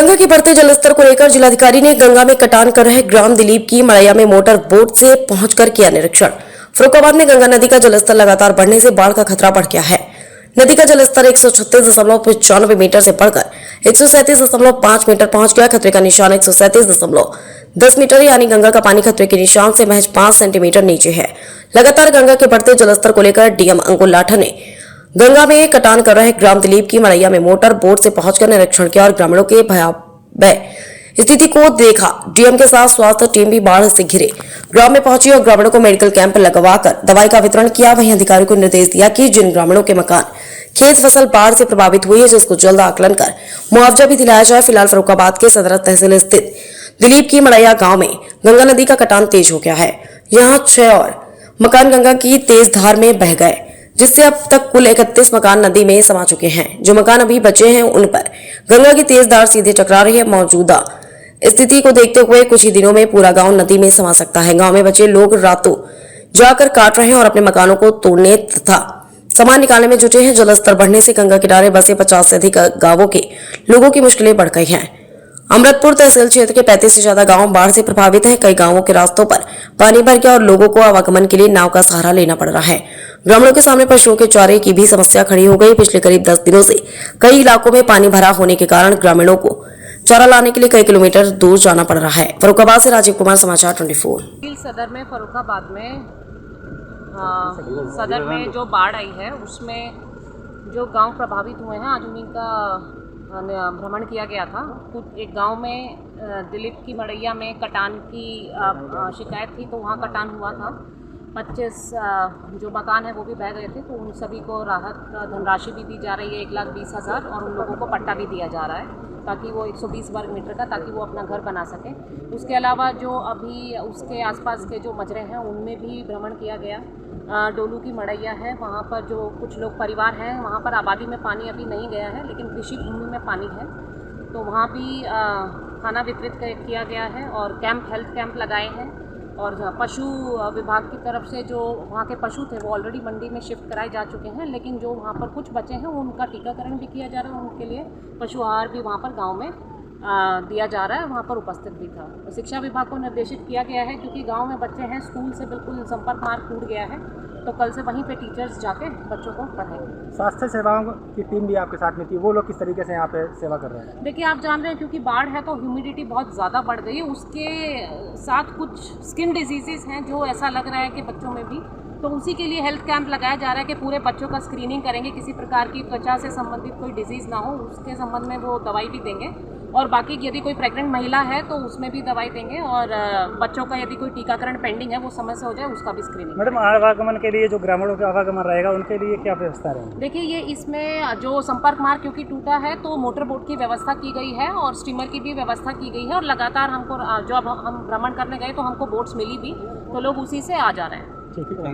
गंगा के बढ़ते जलस्तर को लेकर जिलाधिकारी ने गंगा में कटान कर रहे ग्राम दिलीप की मड़ैया में मोटर बोट से पहुंचकर किया निरीक्षण। फर्रुखाबाद में गंगा नदी का जलस्तर लगातार बढ़ने से बाढ़ का खतरा बढ़ गया है। नदी का जलस्तर 136.95 मीटर से बढ़कर 137.5 मीटर पहुंच गया। खतरे का निशान 137.10 मीटर यानी गंगा का पानी खतरे के निशान से महज 5 सेंटीमीटर नीचे है। लगातार गंगा के बढ़ते जलस्तर को लेकर डीएम अंकुर लाठा ने गंगा में कटान कर रहे ग्राम दिलीप की मड़ैया में मोटर बोट से पहुंचकर निरीक्षण किया और ग्रामीणों के भयावह स्थिति को देखा। डीएम के साथ स्वास्थ्य टीम भी बाढ़ से घिरे ग्राम में पहुंची और ग्रामीणों को मेडिकल कैंप लगवाकर दवाई का वितरण किया। वहीं अधिकारियों को निर्देश दिया कि जिन ग्रामीणों के मकान खेत फसल बाढ़ से प्रभावित हुई है जिसको जल्द आकलन कर मुआवजा भी दिलाया जाए। फिलहाल फर्रुखाबाद के सदर तहसील स्थित दिलीप की मड़ैया गाँव में गंगा नदी का कटान तेज हो गया है। यहाँ 6 और मकान गंगा की तेज धार में बह गए, जिससे अब तक कुल 31 मकान नदी में समा चुके हैं। जो मकान अभी बचे हैं उन पर गंगा की तेज धार सीधे टकरा रही है। मौजूदा स्थिति को देखते हुए कुछ ही दिनों में पूरा गांव नदी में समा सकता है। गांव में बचे लोग रातों जाकर काट रहे हैं और अपने मकानों को तोड़ने तथा सामान निकालने में जुटे हैं। जलस्तर बढ़ने से गंगा किनारे बसे 50 से अधिक गांवों के लोगों की मुश्किलें बढ़ गई हैं। अमृतपुर तहसील क्षेत्र के 35 से ज्यादा गांव बाढ़ से प्रभावित हैं। कई गांवों के रास्तों पर पानी भर गया और लोगों को आवागमन के लिए नाव का सहारा लेना पड़ रहा है। ग्रामीणों के सामने पशुओं के चारे की भी समस्या खड़ी हो गई। पिछले करीब 10 दिनों से कई इलाकों में पानी भरा होने के कारण ग्रामीणों को चारा लाने के लिए कई किलोमीटर दूर जाना पड़ रहा है। फर्रुखाबाद से राजीव कुमार, समाचार 24। सदर में फर्रुखाबाद में सदर में जो बाढ़ आई है उसमें जो गांव प्रभावित हुए हैं आज उन्हीं का भ्रमण किया गया था। कुछ एक गांव में दिलीप की मड़ैया में कटान की शिकायत थी, तो वहां कटान हुआ था। 25 जो मकान है वो भी बह गए थे, तो उन सभी को राहत धनराशि भी दी जा रही है 1,20,000 और उन लोगों को पट्टा भी दिया जा रहा है ताकि वो 120 वर्ग मीटर का ताकि वो अपना घर बना सकें। उसके अलावा जो अभी उसके आसपास के जो मजरे हैं उनमें भी भ्रमण किया गया। डोलू की मड़ैया है, वहाँ पर जो कुछ लोग परिवार हैं वहाँ पर आबादी में पानी अभी नहीं गया है लेकिन कृषि भूमि में पानी है, तो वहाँ भी खाना वितरित किया गया है और हेल्थ कैंप लगाए हैं। और पशु विभाग की तरफ से जो वहाँ के पशु थे वो ऑलरेडी मंडी में शिफ्ट कराए जा चुके हैं, लेकिन जो वहाँ पर कुछ बचे हैं उनका टीकाकरण भी किया जा रहा है। उनके लिए पशु आहार भी वहाँ पर गांव में दिया जा रहा है, वहाँ पर उपस्थित भी था। तो शिक्षा विभाग को निर्देशित किया गया है क्योंकि गांव में बच्चे हैं, स्कूल से बिल्कुल संपर्क मार्ग टूट गया है, तो कल से वहीं पे टीचर्स जाके बच्चों को पढ़ाएंगे। स्वास्थ्य सेवाओं की टीम भी आपके साथ में थी, वो लोग किस तरीके से यहाँ पे सेवा कर रहे हैं? देखिए, आप जान रहे हैं क्योंकि बाढ़ है तो ह्यूमिडिटी बहुत ज़्यादा बढ़ गई है, उसके साथ कुछ स्किन डिजीजेस हैं जो ऐसा लग रहा है कि बच्चों में भी, तो उसी के लिए हेल्थ कैंप लगाया जा रहा है कि पूरे बच्चों का स्क्रीनिंग करेंगे, किसी प्रकार की त्वचा से संबंधित कोई डिजीज़ ना हो उसके संबंध में वो दवाई भी देंगे। और बाकी यदि कोई प्रेग्नेंट महिला है तो उसमें भी दवाई देंगे और बच्चों का यदि कोई टीकाकरण पेंडिंग है वो समय से हो जाए उसका भी स्क्रीनिंग। मैडम, आवागमन के लिए जो ग्रामीणों का आवागमन रहेगा उनके लिए क्या व्यवस्था रहेगी? देखिए, ये इसमें जो संपर्क मार्ग क्योंकि टूटा है तो मोटर बोट की व्यवस्था की गई है और स्टीमर की भी व्यवस्था की गई है और लगातार हमको जो अब हम भ्रमण करने गए तो हमको बोट्स मिली भी, तो लोग उसी से आ जा रहे हैं। ठीक है।